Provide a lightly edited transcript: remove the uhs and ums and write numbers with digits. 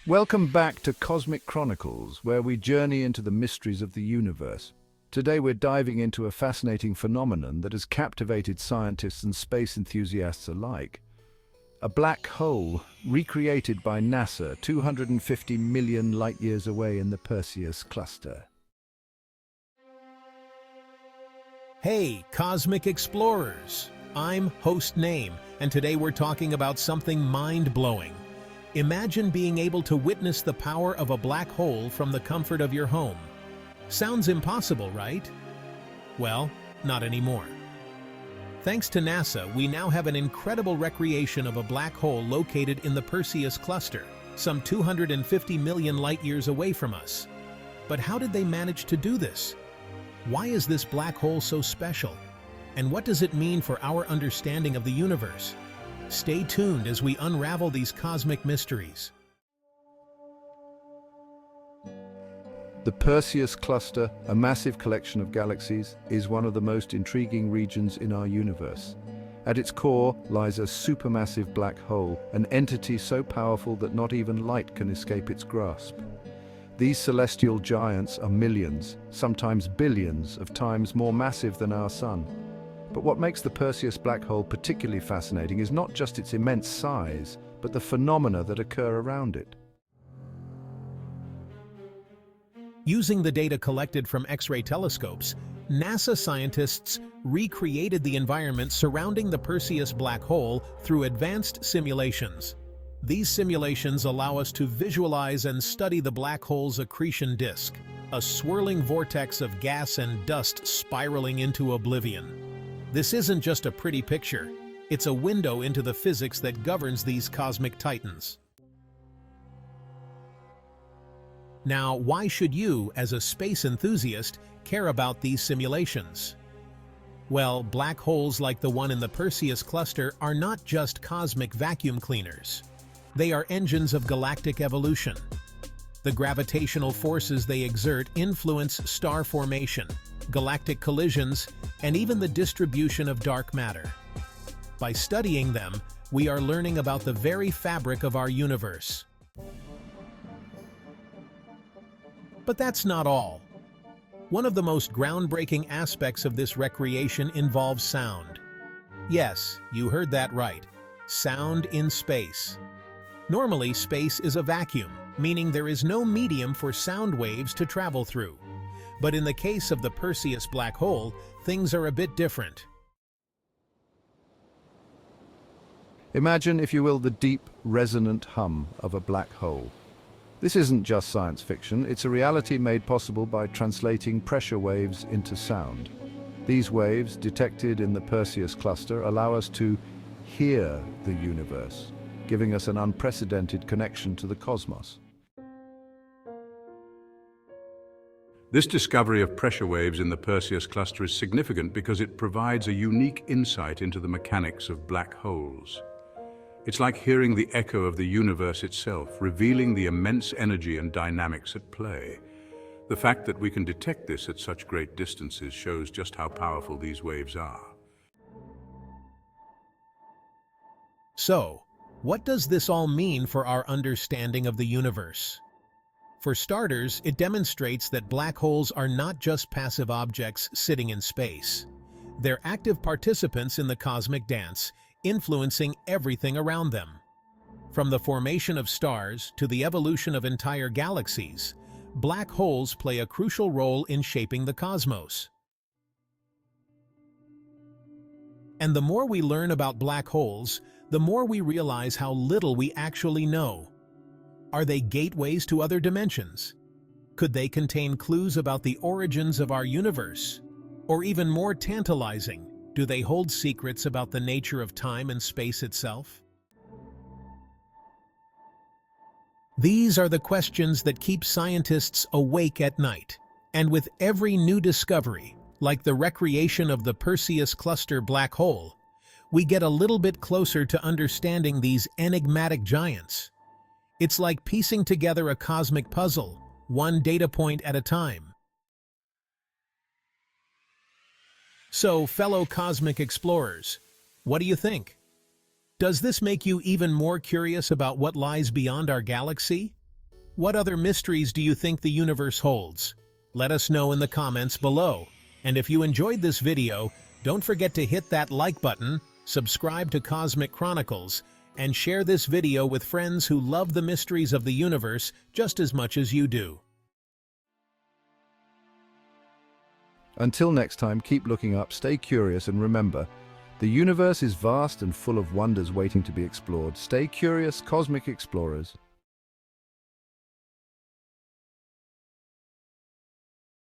Welcome back to Cosmic Chronicles, where we journey into the mysteries of the universe. Today we're diving into a fascinating phenomenon that has captivated scientists and space enthusiasts alike. A black hole recreated by NASA 250 million light-years away in the Perseus cluster. Hey, Cosmic Explorers! I'm Host Name, and today we're talking about something mind-blowing. Imagine being able to witness the power of a black hole from the comfort of your home. Sounds impossible, right? Well, not anymore. Thanks to NASA, we now have an incredible recreation of a black hole located in the Perseus cluster, some 250 million light-years away from us. But how did they manage to do this? Why is this black hole so special? And what does it mean for our understanding of the universe? Stay tuned as we unravel these cosmic mysteries. The Perseus cluster, a massive collection of galaxies, is one of the most intriguing regions in our universe. At its core lies a supermassive black hole, an entity so powerful that not even light can escape its grasp. These celestial giants are millions, sometimes billions, of times more massive than our Sun. But what makes the Perseus black hole particularly fascinating is not just its immense size, but the phenomena that occur around it. Using the data collected from X-ray telescopes, NASA scientists recreated the environment surrounding the Perseus black hole through advanced simulations. These simulations allow us to visualize and study the black hole's accretion disk, a swirling vortex of gas and dust spiraling into oblivion. This isn't just a pretty picture, it's a window into the physics that governs these cosmic titans. Now, why should you, as a space enthusiast, care about these simulations? Well, black holes like the one in the Perseus cluster are not just cosmic vacuum cleaners. They are engines of galactic evolution. The gravitational forces they exert influence star formation, galactic collisions, and even the distribution of dark matter. By studying them, we are learning about the very fabric of our universe. But that's not all. One of the most groundbreaking aspects of this recreation involves sound. Yes, you heard that right. Sound in space. Normally, space is a vacuum, meaning there is no medium for sound waves to travel through. But in the case of the Perseus black hole, things are a bit different. Imagine, if you will, the deep, resonant hum of a black hole. This isn't just science fiction, it's a reality made possible by translating pressure waves into sound. These waves, detected in the Perseus cluster, allow us to hear the universe, giving us an unprecedented connection to the cosmos. This discovery of pressure waves in the Perseus cluster is significant because it provides a unique insight into the mechanics of black holes. It's like hearing the echo of the universe itself, revealing the immense energy and dynamics at play. The fact that we can detect this at such great distances shows just how powerful these waves are. So, what does this all mean for our understanding of the universe? For starters, it demonstrates that black holes are not just passive objects sitting in space. They're active participants in the cosmic dance, influencing everything around them. From the formation of stars to the evolution of entire galaxies, black holes play a crucial role in shaping the cosmos. And the more we learn about black holes, the more we realize how little we actually know. Are they gateways to other dimensions? Could they contain clues about the origins of our universe? Or even more tantalizing, do they hold secrets about the nature of time and space itself? These are the questions that keep scientists awake at night. And with every new discovery, like the recreation of the Perseus cluster black hole, we get a little bit closer to understanding these enigmatic giants. It's like piecing together a cosmic puzzle, one data point at a time. So, fellow cosmic explorers, what do you think? Does this make you even more curious about what lies beyond our galaxy? What other mysteries do you think the universe holds? Let us know in the comments below. And if you enjoyed this video, don't forget to hit that like button, subscribe to Cosmic Chronicles, and share this video with friends who love the mysteries of the universe just as much as you do. Until next time, keep looking up, stay curious, and remember, the universe is vast and full of wonders waiting to be explored. Stay curious, cosmic explorers.